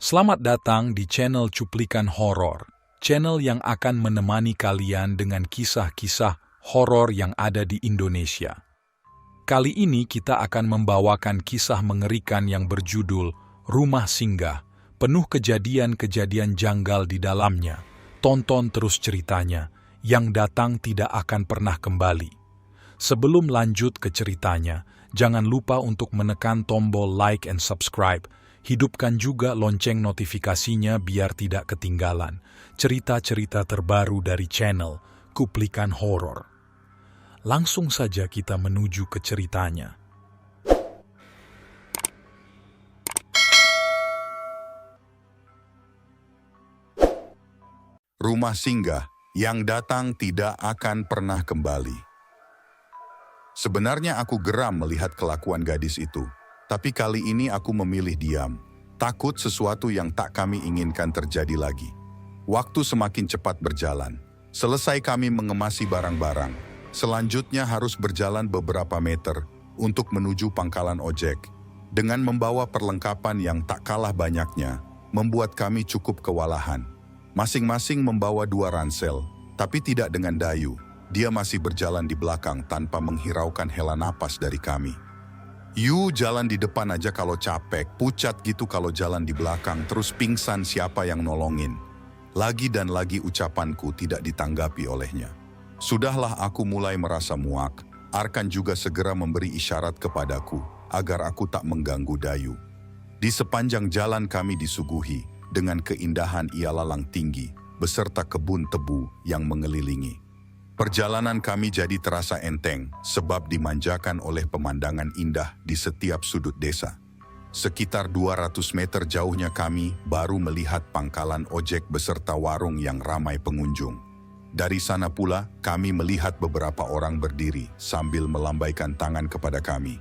Selamat datang di channel Cuplikan Horor, channel yang akan menemani kalian dengan kisah-kisah horor yang ada di Indonesia. Kali ini kita akan membawakan kisah mengerikan yang berjudul Rumah Singgah, penuh kejadian-kejadian janggal di dalamnya. Tonton terus ceritanya, yang datang tidak akan pernah kembali. Sebelum lanjut ke ceritanya, jangan lupa untuk menekan tombol like and subscribe. Hidupkan juga lonceng notifikasinya biar tidak ketinggalan cerita-cerita terbaru dari channel Cuplikan Horor. Langsung saja kita menuju ke ceritanya. Rumah singgah yang datang tidak akan pernah kembali. Sebenarnya aku geram melihat kelakuan gadis itu. Tapi kali ini aku memilih diam, takut sesuatu yang tak kami inginkan terjadi lagi. Waktu semakin cepat berjalan. Selesai kami mengemasi barang-barang. Selanjutnya harus berjalan beberapa meter untuk menuju pangkalan ojek. Dengan membawa perlengkapan yang tak kalah banyaknya, membuat kami cukup kewalahan. Masing-masing membawa 2 ransel, tapi tidak dengan Dayu. Dia masih berjalan di belakang tanpa menghiraukan hela napas dari kami. You jalan di depan aja kalau capek, pucat gitu kalau jalan di belakang, terus pingsan siapa yang nolongin. Lagi dan lagi ucapanku tidak ditanggapi olehnya. Sudahlah aku mulai merasa muak. Arkan juga segera memberi isyarat kepadaku agar aku tak mengganggu Dayu. Di sepanjang jalan kami disuguhi dengan keindahan ia lalang tinggi beserta kebun tebu yang mengelilingi. Perjalanan kami jadi terasa enteng sebab dimanjakan oleh pemandangan indah di setiap sudut desa. Sekitar 200 meter jauhnya kami baru melihat pangkalan ojek beserta warung yang ramai pengunjung. Dari sana pula kami melihat beberapa orang berdiri sambil melambaikan tangan kepada kami.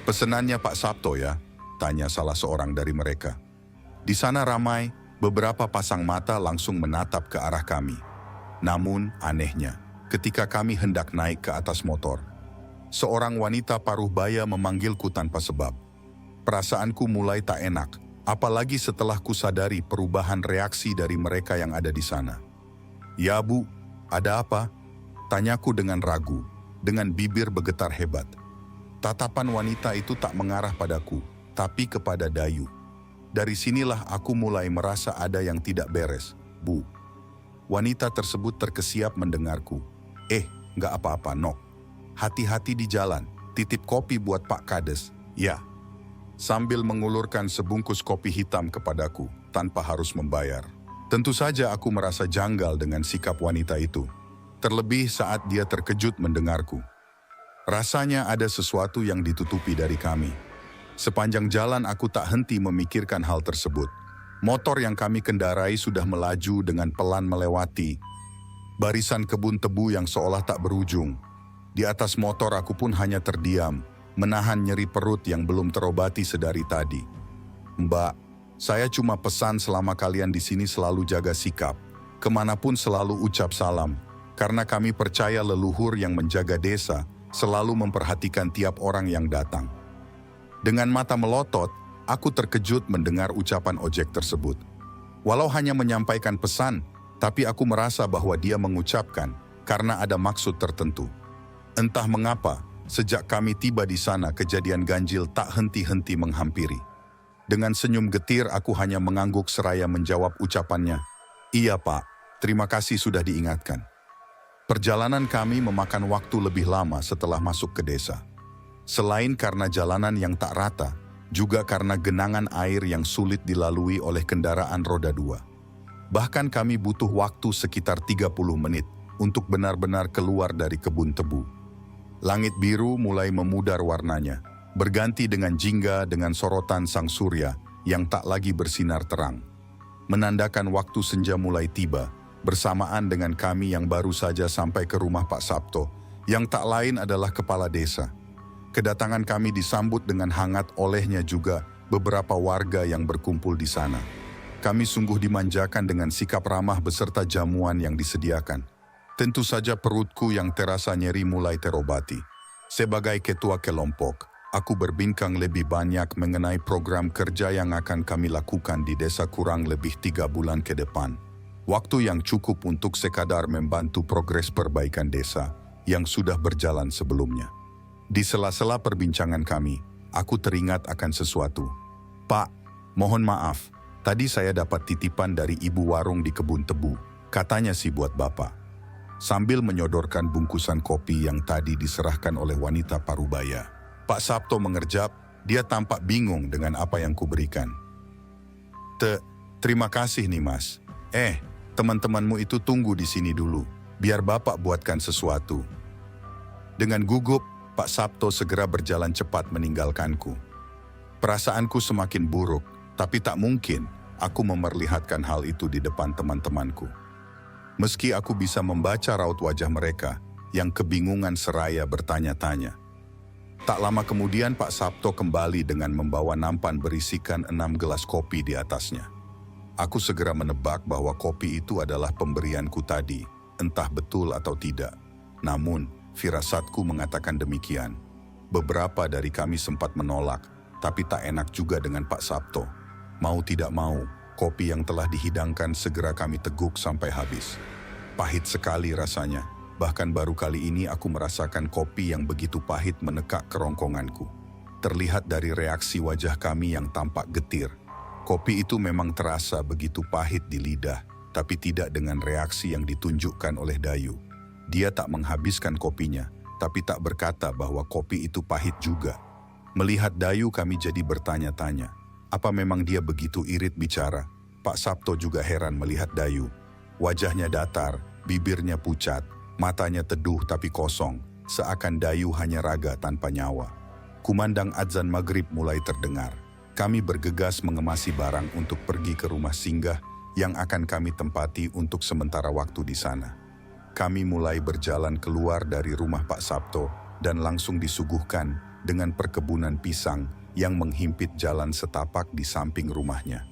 "Pesenannya Pak Sabto ya?" tanya salah seorang dari mereka. Di sana ramai, beberapa pasang mata langsung menatap ke arah kami. Namun anehnya, ketika kami hendak naik ke atas motor, seorang wanita paruh baya memanggilku tanpa sebab. Perasaanku mulai tak enak, apalagi setelah kusadari perubahan reaksi dari mereka yang ada di sana. "Ya Bu, ada apa?" tanyaku dengan ragu, dengan bibir bergetar hebat. Tatapan wanita itu tak mengarah padaku, tapi kepada Dayu. Dari sinilah aku mulai merasa ada yang tidak beres. "Bu." Wanita tersebut terkesiap mendengarku. Nggak apa-apa, Nok. Hati-hati di jalan, titip kopi buat Pak Kades." "Ya." Sambil mengulurkan sebungkus kopi hitam kepadaku, tanpa harus membayar. Tentu saja aku merasa janggal dengan sikap wanita itu. Terlebih saat dia terkejut mendengarku. Rasanya ada sesuatu yang ditutupi dari kami. Sepanjang jalan aku tak henti memikirkan hal tersebut. Motor yang kami kendarai sudah melaju dengan pelan melewati barisan kebun tebu yang seolah tak berujung. Di atas motor aku pun hanya terdiam, menahan nyeri perut yang belum terobati sedari tadi. "Mbak, saya cuma pesan selama kalian di sini selalu jaga sikap. Kemanapun selalu ucap salam, karena kami percaya leluhur yang menjaga desa selalu memperhatikan tiap orang yang datang." Dengan mata melotot, aku terkejut mendengar ucapan ojek tersebut. Walau hanya menyampaikan pesan, tapi aku merasa bahwa dia mengucapkan karena ada maksud tertentu. Entah mengapa, sejak kami tiba di sana kejadian ganjil tak henti-henti menghampiri. Dengan senyum getir aku hanya mengangguk seraya menjawab ucapannya. "Iya Pak, terima kasih sudah diingatkan." Perjalanan kami memakan waktu lebih lama setelah masuk ke desa. Selain karena jalanan yang tak rata, juga karena genangan air yang sulit dilalui oleh kendaraan roda 2. Bahkan kami butuh waktu sekitar 30 menit untuk benar-benar keluar dari kebun tebu. Langit biru mulai memudar warnanya, berganti dengan jingga dengan sorotan sang surya yang tak lagi bersinar terang. Menandakan waktu senja mulai tiba, bersamaan dengan kami yang baru saja sampai ke rumah Pak Sabto, yang tak lain adalah kepala desa. Kedatangan kami disambut dengan hangat olehnya juga beberapa warga yang berkumpul di sana. Kami sungguh dimanjakan dengan sikap ramah beserta jamuan yang disediakan. Tentu saja perutku yang terasa nyeri mulai terobati. Sebagai ketua kelompok, Aku berbincang lebih banyak mengenai program kerja yang akan kami lakukan di desa kurang lebih 3 bulan ke depan. Waktu yang cukup untuk sekadar membantu progres perbaikan desa yang sudah berjalan sebelumnya. Di sela-sela perbincangan kami, aku teringat akan sesuatu. Pak, mohon maaf, tadi saya dapat titipan dari ibu warung di kebun tebu. Katanya sih buat Bapak. Sambil menyodorkan bungkusan kopi yang tadi diserahkan oleh wanita parubaya. Pak Sabto mengerjap, dia tampak bingung dengan apa yang kuberikan. Terima kasih nih mas. Teman-temanmu itu tunggu di sini dulu, biar Bapak buatkan sesuatu. Dengan gugup, Pak Sabto segera berjalan cepat meninggalkanku. Perasaanku semakin buruk, tapi tak mungkin aku memperlihatkan hal itu di depan teman-temanku. Meski aku bisa membaca raut wajah mereka yang kebingungan seraya bertanya-tanya. Tak lama kemudian Pak Sabto kembali dengan membawa nampan berisikan 6 gelas kopi di atasnya. Aku segera menebak bahwa kopi itu adalah pemberianku tadi, entah betul atau tidak. Namun, firasatku mengatakan demikian. Beberapa dari kami sempat menolak, tapi tak enak juga dengan Pak Sabto. Mau tidak mau, kopi yang telah dihidangkan segera kami teguk sampai habis. Pahit sekali rasanya. Bahkan baru kali ini aku merasakan kopi yang begitu pahit menekak kerongkonganku. Terlihat dari reaksi wajah kami yang tampak getir. Kopi itu memang terasa begitu pahit di lidah, tapi tidak dengan reaksi yang ditunjukkan oleh Dayu. Dia tak menghabiskan kopinya, tapi tak berkata bahwa kopi itu pahit juga. Melihat Dayu kami jadi bertanya-tanya, apa memang dia begitu irit bicara? Pak Sabto juga heran melihat Dayu. Wajahnya datar, bibirnya pucat, matanya teduh tapi kosong, seakan Dayu hanya raga tanpa nyawa. Kumandang adzan maghrib mulai terdengar. Kami bergegas mengemasi barang untuk pergi ke rumah singgah yang akan kami tempati untuk sementara waktu di sana. Kami mulai berjalan keluar dari rumah Pak Sabto dan langsung disuguhkan dengan perkebunan pisang yang menghimpit jalan setapak di samping rumahnya.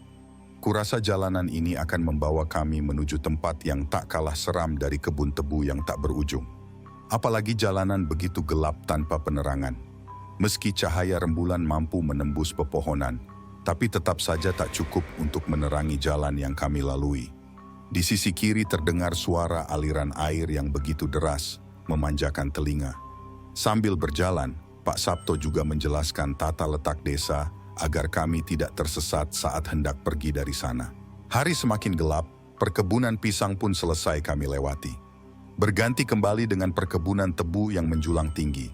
Kurasa jalanan ini akan membawa kami menuju tempat yang tak kalah seram dari kebun tebu yang tak berujung. Apalagi jalanan begitu gelap tanpa penerangan. Meski cahaya rembulan mampu menembus pepohonan, tapi tetap saja tak cukup untuk menerangi jalan yang kami lalui. Di sisi kiri terdengar suara aliran air yang begitu deras, memanjakan telinga. Sambil berjalan, Pak Sabto juga menjelaskan tata letak desa agar kami tidak tersesat saat hendak pergi dari sana. Hari semakin gelap, perkebunan pisang pun selesai kami lewati. Berganti kembali dengan perkebunan tebu yang menjulang tinggi.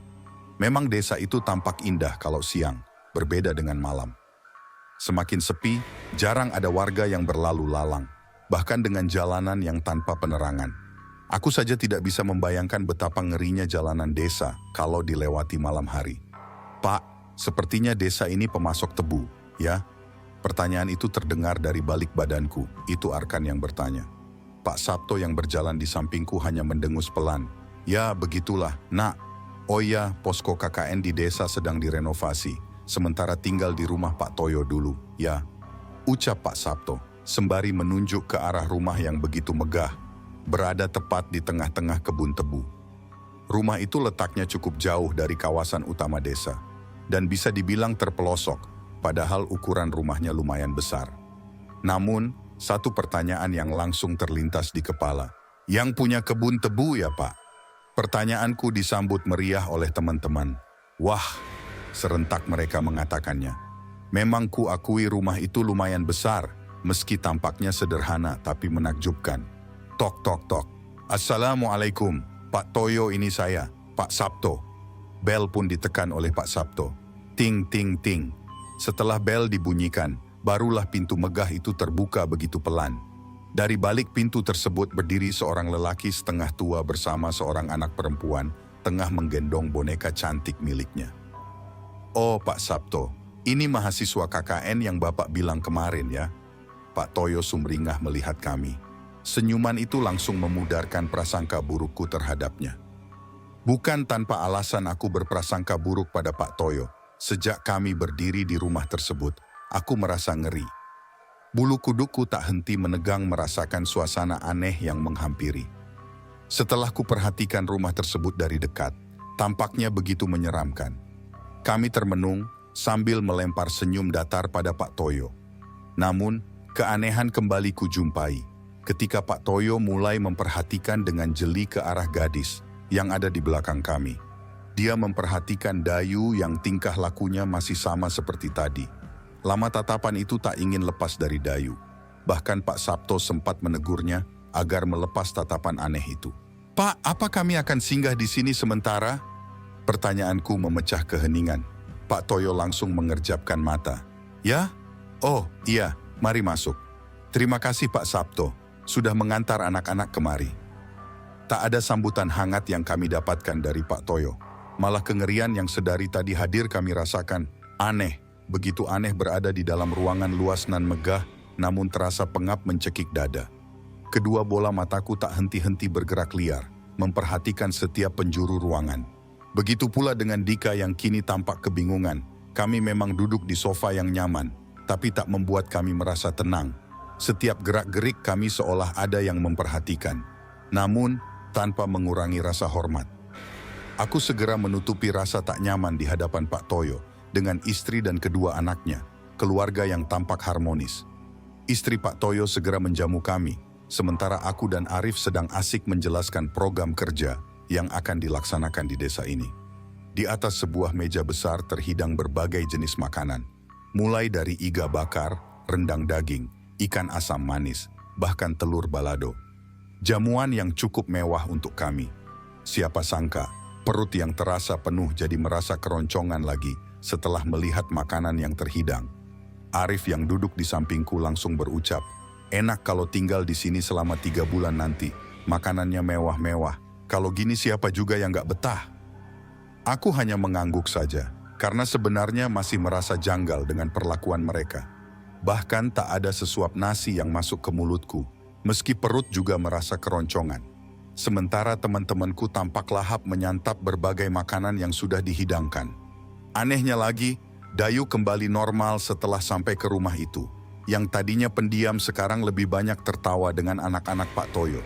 Memang desa itu tampak indah kalau siang, berbeda dengan malam. Semakin sepi, jarang ada warga yang berlalu lalang, bahkan dengan jalanan yang tanpa penerangan. Aku saja tidak bisa membayangkan betapa ngerinya jalanan desa kalau dilewati malam hari. Pak, sepertinya desa ini pemasok tebu, ya? Pertanyaan itu terdengar dari balik badanku, itu Arkan yang bertanya. Pak Sabto yang berjalan di sampingku hanya mendengus pelan. Ya, begitulah, nak. Oh ya, posko KKN di desa sedang direnovasi, sementara tinggal di rumah Pak Toyo dulu, ya. Ucap Pak Sabto, sembari menunjuk ke arah rumah yang begitu megah, berada tepat di tengah-tengah kebun tebu. Rumah itu letaknya cukup jauh dari kawasan utama desa, dan bisa dibilang terpelosok, padahal ukuran rumahnya lumayan besar. Namun, satu pertanyaan yang langsung terlintas di kepala. Yang punya kebun tebu ya Pak? Pertanyaanku disambut meriah oleh teman-teman. Wah, serentak mereka mengatakannya. Memang ku akui rumah itu lumayan besar, meski tampaknya sederhana tapi menakjubkan. Tok tok tok. Assalamualaikum, Pak Toyo ini saya, Pak Sabto. Bel pun ditekan oleh Pak Sabto. Ting, ting, ting. Setelah bel dibunyikan, barulah pintu megah itu terbuka begitu pelan. Dari balik pintu tersebut berdiri seorang lelaki setengah tua bersama seorang anak perempuan, tengah menggendong boneka cantik miliknya. Oh Pak Sabto, ini mahasiswa KKN yang Bapak bilang kemarin ya. Pak Toyo sumringah melihat kami. Senyuman itu langsung memudarkan prasangka burukku terhadapnya. Bukan tanpa alasan aku berprasangka buruk pada Pak Toyo. Sejak kami berdiri di rumah tersebut, aku merasa ngeri. Bulu kudukku tak henti menegang merasakan suasana aneh yang menghampiri. Setelah ku perhatikan rumah tersebut dari dekat, tampaknya begitu menyeramkan. Kami termenung sambil melempar senyum datar pada Pak Toyo. Namun, keanehan kembali kujumpai ketika Pak Toyo mulai memperhatikan dengan jeli ke arah gadis yang ada di belakang kami. Dia memperhatikan Dayu yang tingkah lakunya masih sama seperti tadi. Lama tatapan itu tak ingin lepas dari Dayu. Bahkan Pak Sabto sempat menegurnya agar melepas tatapan aneh itu. "Pak, apa kami akan singgah di sini sementara?" Pertanyaanku memecah keheningan. Pak Toyo langsung mengerjapkan mata. "Ya? Oh, iya, mari masuk. Terima kasih Pak Sabto, sudah mengantar anak-anak kemari." Tak ada sambutan hangat yang kami dapatkan dari Pak Toyo. Malah kengerian yang sedari tadi hadir kami rasakan. Aneh, begitu aneh berada di dalam ruangan luas nan megah, namun terasa pengap mencekik dada. Kedua bola mataku tak henti-henti bergerak liar, memperhatikan setiap penjuru ruangan. Begitu pula dengan Dika yang kini tampak kebingungan. Kami memang duduk di sofa yang nyaman, tapi tak membuat kami merasa tenang. Setiap gerak-gerik kami seolah ada yang memperhatikan. Namun, tanpa mengurangi rasa hormat. Aku segera menutupi rasa tak nyaman di hadapan Pak Toyo dengan istri dan kedua anaknya, keluarga yang tampak harmonis. Istri Pak Toyo segera menjamu kami, sementara aku dan Arif sedang asik menjelaskan program kerja yang akan dilaksanakan di desa ini. Di atas sebuah meja besar terhidang berbagai jenis makanan, mulai dari iga bakar, rendang daging, ikan asam manis, bahkan telur balado. Jamuan yang cukup mewah untuk kami. Siapa sangka, perut yang terasa penuh jadi merasa keroncongan lagi setelah melihat makanan yang terhidang. Arif yang duduk di sampingku langsung berucap, "Enak kalau tinggal di sini selama 3 bulan nanti. Makanannya mewah-mewah. Kalau gini siapa juga yang gak betah?" Aku hanya mengangguk saja, karena sebenarnya masih merasa janggal dengan perlakuan mereka. Bahkan tak ada sesuap nasi yang masuk ke mulutku, meski perut juga merasa keroncongan. Sementara teman-temanku tampak lahap menyantap berbagai makanan yang sudah dihidangkan. Anehnya lagi, Dayu kembali normal setelah sampai ke rumah itu. Yang tadinya pendiam sekarang lebih banyak tertawa dengan anak-anak Pak Toyo.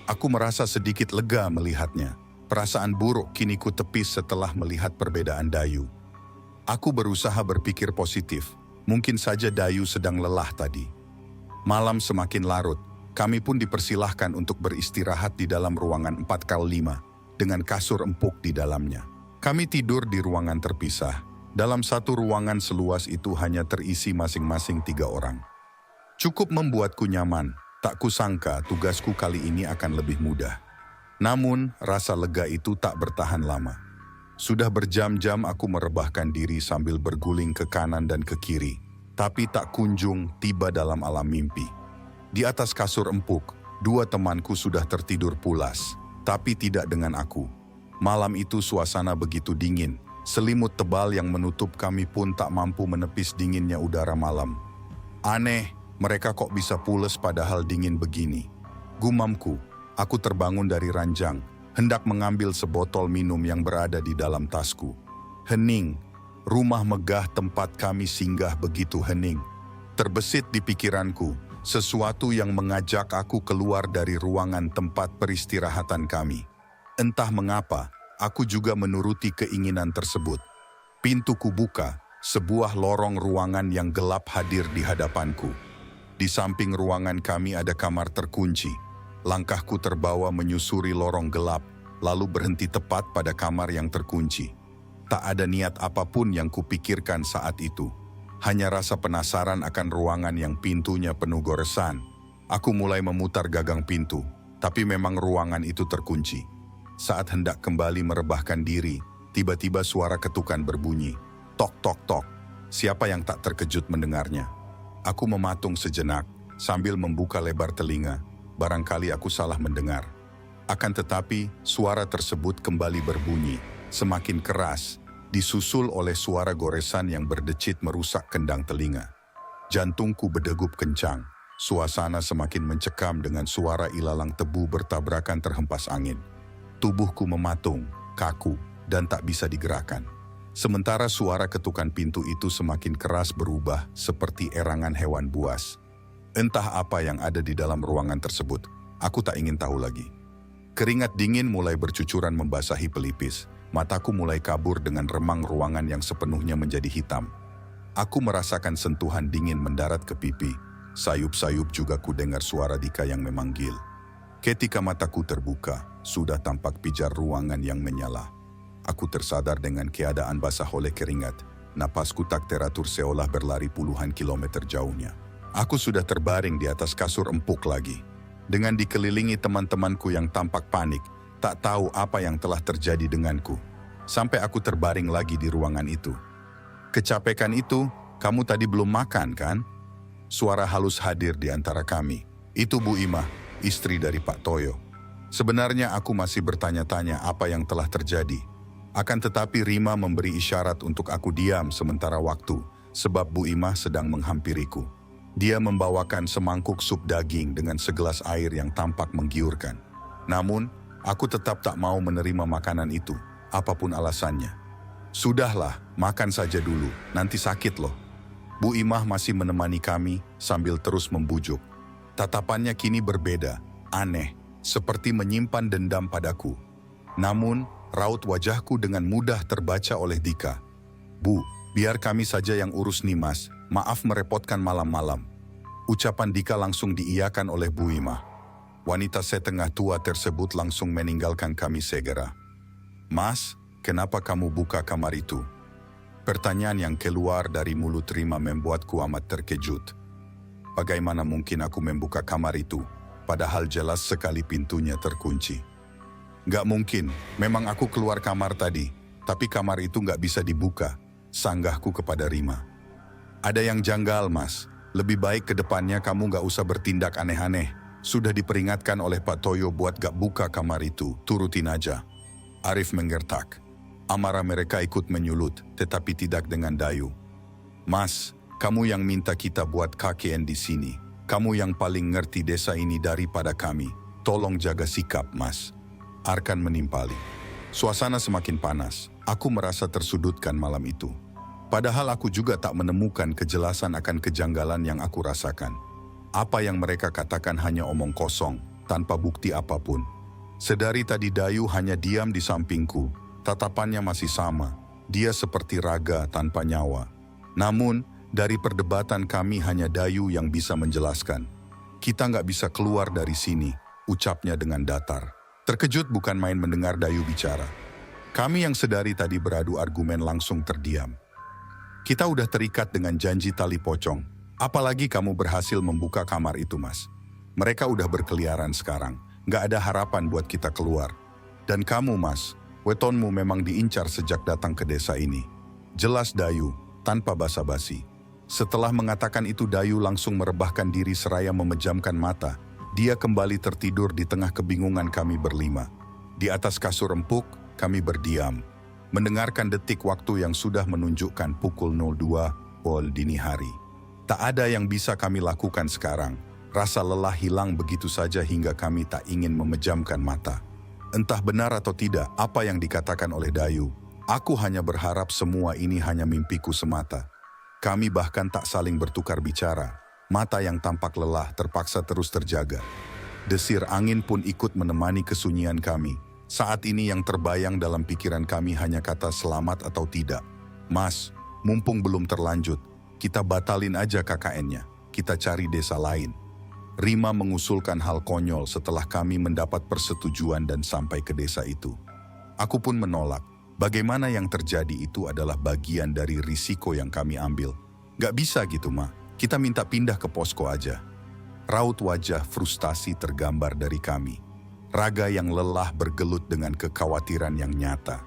Aku merasa sedikit lega melihatnya. Perasaan buruk kini ku tepis setelah melihat perbedaan Dayu. Aku berusaha berpikir positif. Mungkin saja Dayu sedang lelah tadi. Malam semakin larut. Kami pun dipersilahkan untuk beristirahat di dalam ruangan 4x5 dengan kasur empuk di dalamnya. Kami tidur di ruangan terpisah. Dalam satu ruangan seluas itu hanya terisi masing-masing 3 orang. Cukup membuatku nyaman. Tak kusangka tugasku kali ini akan lebih mudah. Namun rasa lega itu tak bertahan lama. Sudah berjam-jam aku merebahkan diri sambil berguling ke kanan dan ke kiri. Tapi tak kunjung tiba dalam alam mimpi. Di atas kasur empuk, 2 temanku sudah tertidur pulas, tapi tidak dengan aku. Malam itu suasana begitu dingin, selimut tebal yang menutup kami pun tak mampu menepis dinginnya udara malam. Aneh, mereka kok bisa pules padahal dingin begini. Gumamku, aku terbangun dari ranjang, hendak mengambil sebotol minum yang berada di dalam tasku. Hening, rumah megah tempat kami singgah begitu hening. Terbesit di pikiranku, sesuatu yang mengajak aku keluar dari ruangan tempat peristirahatan kami. Entah mengapa, aku juga menuruti keinginan tersebut. Pintu kubuka, sebuah lorong ruangan yang gelap hadir di hadapanku. Di samping ruangan kami ada kamar terkunci. Langkahku terbawa menyusuri lorong gelap, lalu berhenti tepat pada kamar yang terkunci. Tak ada niat apapun yang kupikirkan saat itu. Hanya rasa penasaran akan ruangan yang pintunya penuh goresan. Aku mulai memutar gagang pintu, tapi memang ruangan itu terkunci. Saat hendak kembali merebahkan diri, tiba-tiba suara ketukan berbunyi. Tok, tok, tok. Siapa yang tak terkejut mendengarnya? Aku mematung sejenak, sambil membuka lebar telinga. Barangkali aku salah mendengar. Akan tetapi, suara tersebut kembali berbunyi, semakin keras, disusul oleh suara goresan yang berdecit merusak kendang telinga. Jantungku berdegup kencang, suasana semakin mencekam dengan suara ilalang tebu bertabrakan terhempas angin. Tubuhku mematung, kaku, dan tak bisa digerakkan. Sementara suara ketukan pintu itu semakin keras berubah seperti erangan hewan buas. Entah apa yang ada di dalam ruangan tersebut, aku tak ingin tahu lagi. Keringat dingin mulai bercucuran membasahi pelipis. Mataku mulai kabur dengan remang ruangan yang sepenuhnya menjadi hitam. Aku merasakan sentuhan dingin mendarat ke pipi. Sayup-sayup juga ku dengar suara Dika yang memanggil. Ketika mataku terbuka, sudah tampak pijar ruangan yang menyala. Aku tersadar dengan keadaan basah oleh keringat. Napasku tak teratur seolah berlari puluhan kilometer jauhnya. Aku sudah terbaring di atas kasur empuk lagi. Dengan dikelilingi teman-temanku yang tampak panik, tak tahu apa yang telah terjadi denganku. Sampai aku terbaring lagi di ruangan itu. Kecapekan itu, kamu tadi belum makan kan? Suara halus hadir di antara kami. Itu Bu Imah, istri dari Pak Toyo. Sebenarnya aku masih bertanya-tanya apa yang telah terjadi. Akan tetapi Rima memberi isyarat untuk aku diam sementara waktu, sebab Bu Imah sedang menghampiriku. Dia membawakan semangkuk sup daging dengan segelas air yang tampak menggiurkan. Namun, aku tetap tak mau menerima makanan itu, apapun alasannya. Sudahlah, makan saja dulu, nanti sakit loh. Bu Imah masih menemani kami sambil terus membujuk. Tatapannya kini berbeda, aneh, seperti menyimpan dendam padaku. Namun, raut wajahku dengan mudah terbaca oleh Dika. Bu, biar kami saja yang urus nih Mas, maaf merepotkan malam-malam. Ucapan Dika langsung diiyakan oleh Bu Imah. Wanita setengah tua tersebut langsung meninggalkan kami segera. Mas, kenapa kamu buka kamar itu? Pertanyaan yang keluar dari mulut Rima membuatku amat terkejut. Bagaimana mungkin aku membuka kamar itu, padahal jelas sekali pintunya terkunci. Gak mungkin, memang aku keluar kamar tadi, tapi kamar itu gak bisa dibuka, sanggahku kepada Rima. Ada yang janggal Mas, lebih baik ke depannya kamu gak usah bertindak aneh-aneh. Sudah diperingatkan oleh Pak Toyo buat gak buka kamar itu, turutin aja. Arif menggertak. Amarah mereka ikut menyulut, tetapi tidak dengan dayu. Mas, kamu yang minta kita buat KKN di sini. Kamu yang paling ngerti desa ini daripada kami. Tolong jaga sikap, Mas. Arkan menimpali. Suasana semakin panas. Aku merasa tersudutkan malam itu. Padahal aku juga tak menemukan kejelasan akan kejanggalan yang aku rasakan. Apa yang mereka katakan hanya omong kosong, tanpa bukti apapun. Sedari tadi Dayu hanya diam di sampingku. Tatapannya masih sama, dia seperti raga tanpa nyawa. Namun, dari perdebatan kami hanya Dayu yang bisa menjelaskan. Kita nggak bisa keluar dari sini, ucapnya dengan datar. Terkejut bukan main mendengar Dayu bicara. Kami yang sedari tadi beradu argumen langsung terdiam. Kita udah terikat dengan janji tali pocong. Apalagi kamu berhasil membuka kamar itu, Mas. Mereka udah berkeliaran sekarang, nggak ada harapan buat kita keluar. Dan kamu, Mas, wetonmu memang diincar sejak datang ke desa ini. Jelas Dayu, tanpa basa-basi. Setelah mengatakan itu Dayu langsung merebahkan diri seraya memejamkan mata. Dia kembali tertidur di tengah kebingungan kami berlima. Di atas kasur empuk, kami berdiam. Mendengarkan detik waktu yang sudah menunjukkan pukul 02 dini hari. Tak ada yang bisa kami lakukan sekarang. Rasa lelah hilang begitu saja hingga kami tak ingin memejamkan mata. Entah benar atau tidak apa yang dikatakan oleh Dayu, aku hanya berharap semua ini hanya mimpiku semata. Kami bahkan tak saling bertukar bicara. Mata yang tampak lelah terpaksa terus terjaga. Desir angin pun ikut menemani kesunyian kami. Saat ini yang terbayang dalam pikiran kami hanya kata selamat atau tidak. Mas, mumpung belum terlanjut, kita batalin aja KKN-nya. Kita cari desa lain. Rima mengusulkan hal konyol setelah kami mendapat persetujuan dan sampai ke desa itu. Aku pun menolak. Bagaimana yang terjadi itu adalah bagian dari risiko yang kami ambil. Gak bisa gitu, Ma. Kita minta pindah ke posko aja. Raut wajah frustasi tergambar dari kami. Raga yang lelah bergelut dengan kekhawatiran yang nyata.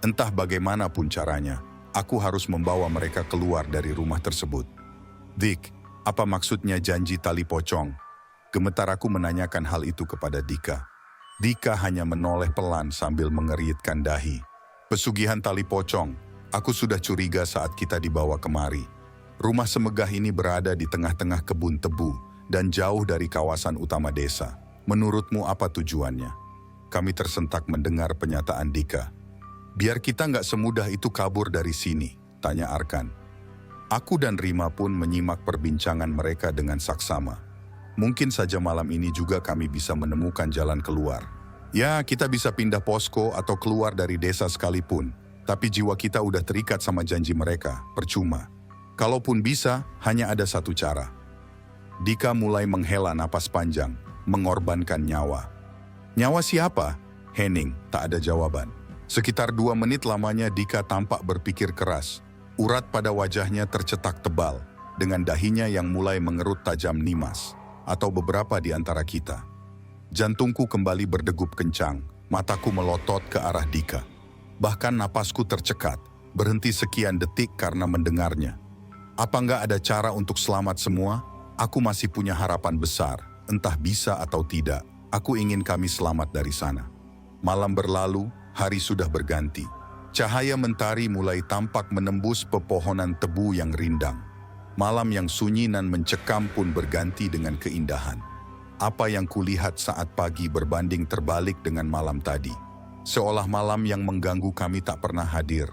Entah bagaimanapun caranya, aku harus membawa mereka keluar dari rumah tersebut. Dik, apa maksudnya janji tali pocong? Gemetar aku menanyakan hal itu kepada Dika. Dika hanya menoleh pelan sambil mengeritkan dahi. Pesugihan tali pocong, aku sudah curiga saat kita dibawa kemari. Rumah semegah ini berada di tengah-tengah kebun tebu dan jauh dari kawasan utama desa. Menurutmu apa tujuannya? Kami tersentak mendengar pernyataan Dika. Biar kita nggak semudah itu kabur dari sini, tanya Arkan. Aku dan Rima pun menyimak perbincangan mereka dengan saksama. Mungkin saja malam ini juga kami bisa menemukan jalan keluar. Ya, kita bisa pindah posko atau keluar dari desa sekalipun, tapi jiwa kita udah terikat sama janji mereka, percuma. Kalaupun bisa, hanya ada satu cara. Dika mulai menghela napas panjang, mengorbankan nyawa. Nyawa siapa? Henning, tak ada jawaban. Sekitar 2 menit lamanya Dika tampak berpikir keras. Urat pada wajahnya tercetak tebal, dengan dahinya yang mulai mengerut tajam Nimas, atau beberapa di antara kita. Jantungku kembali berdegup kencang, mataku melotot ke arah Dika. Bahkan napasku tercekat, berhenti sekian detik karena mendengarnya. Apa nggak ada cara untuk selamat semua? Aku masih punya harapan besar, entah bisa atau tidak. Aku ingin kami selamat dari sana. Malam berlalu, hari sudah berganti. Cahaya mentari mulai tampak menembus pepohonan tebu yang rindang. Malam yang sunyi dan mencekam pun berganti dengan keindahan. Apa yang kulihat saat pagi berbanding terbalik dengan malam tadi. Seolah malam yang mengganggu kami tak pernah hadir.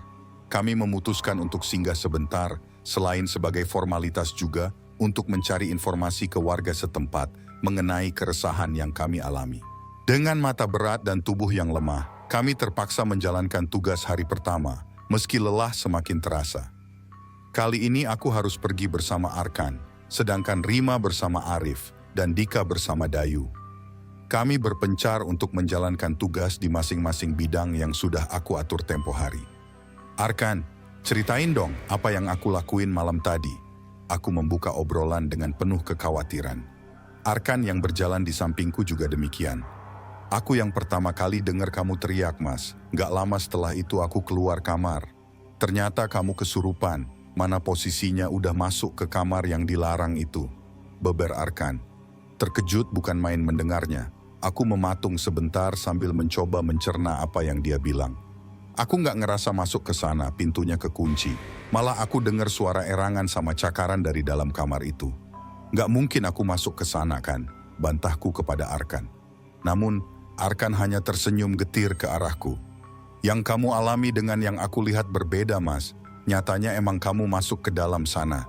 Kami memutuskan untuk singgah sebentar, selain sebagai formalitas juga untuk mencari informasi ke warga setempat mengenai keresahan yang kami alami. Dengan mata berat dan tubuh yang lemah, kami terpaksa menjalankan tugas hari pertama, meski lelah semakin terasa. Kali ini aku harus pergi bersama Arkan, sedangkan Rima bersama Arif, dan Dika bersama Dayu. Kami berpencar untuk menjalankan tugas di masing-masing bidang yang sudah aku atur tempo hari. Arkan, ceritain dong apa yang aku lakuin malam tadi. Aku membuka obrolan dengan penuh kekhawatiran. Arkan yang berjalan di sampingku juga demikian. Aku yang pertama kali dengar kamu teriak, Mas. Gak lama setelah itu aku keluar kamar. Ternyata kamu kesurupan, mana posisinya udah masuk ke kamar yang dilarang itu. Beber Arkan. Terkejut bukan main mendengarnya. Aku mematung sebentar sambil mencoba mencerna apa yang dia bilang. Aku nggak ngerasa masuk ke sana, pintunya kekunci. Malah aku dengar suara erangan sama cakaran dari dalam kamar itu. Nggak mungkin aku masuk ke sana kan, bantahku kepada Arkan. Namun, Arkan hanya tersenyum getir ke arahku. Yang kamu alami dengan yang aku lihat berbeda, Mas. Nyatanya emang kamu masuk ke dalam sana.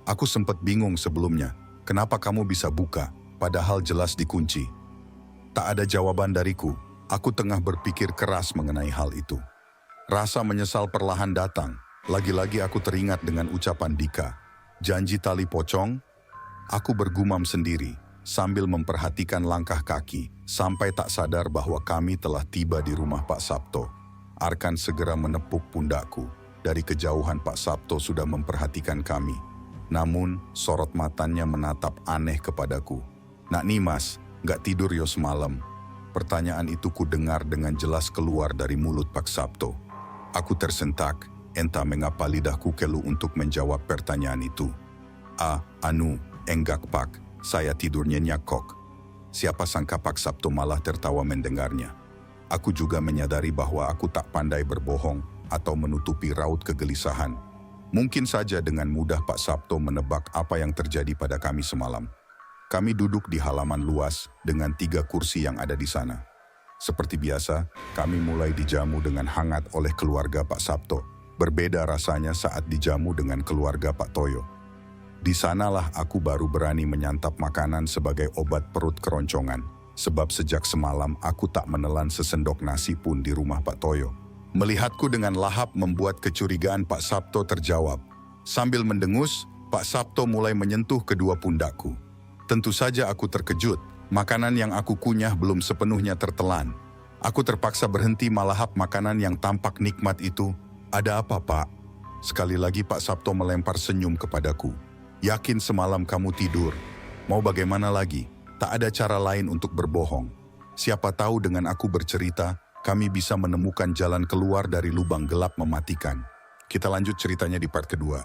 Aku sempat bingung sebelumnya. Kenapa kamu bisa buka? Padahal jelas dikunci. Tak ada jawaban dariku. Aku tengah berpikir keras mengenai hal itu. Rasa menyesal perlahan datang. Lagi-lagi aku teringat dengan ucapan Dika. Janji tali pocong? Aku bergumam sendiri sambil memperhatikan langkah kaki sampai tak sadar bahwa kami telah tiba di rumah Pak Sabto. Arkan segera menepuk pundakku. Dari kejauhan Pak Sabto sudah memperhatikan kami. Namun sorot matanya menatap aneh kepadaku. Nak Nimas, gak tidur yo semalam? Pertanyaan itu ku dengar dengan jelas keluar dari mulut Pak Sabto. Aku tersentak, entah mengapa lidahku kelu untuk menjawab pertanyaan itu. Enggak Pak, saya tidurnya nyakok. Siapa sangka Pak Sabto malah tertawa mendengarnya. Aku juga menyadari bahwa aku tak pandai berbohong atau menutupi raut kegelisahan. Mungkin saja dengan mudah Pak Sabto menebak apa yang terjadi pada kami semalam. Kami duduk di halaman luas dengan 3 kursi yang ada di sana. Seperti biasa, kami mulai dijamu dengan hangat oleh keluarga Pak Sabto. Berbeda rasanya saat dijamu dengan keluarga Pak Toyo. Di sanalah aku baru berani menyantap makanan sebagai obat perut keroncongan. Sebab sejak semalam aku tak menelan sesendok nasi pun di rumah Pak Toyo. Melihatku dengan lahap membuat kecurigaan Pak Sabto terjawab. Sambil mendengus, Pak Sabto mulai menyentuh kedua pundakku. Tentu saja aku terkejut, makanan yang aku kunyah belum sepenuhnya tertelan. Aku terpaksa berhenti melahap makanan yang tampak nikmat itu. Ada apa, Pak? Sekali lagi Pak Sabto melempar senyum kepadaku. Yakin semalam kamu tidur? Mau bagaimana lagi? Tak ada cara lain untuk berbohong. Siapa tahu dengan aku bercerita, kami bisa menemukan jalan keluar dari lubang gelap mematikan. Kita lanjut ceritanya di part kedua.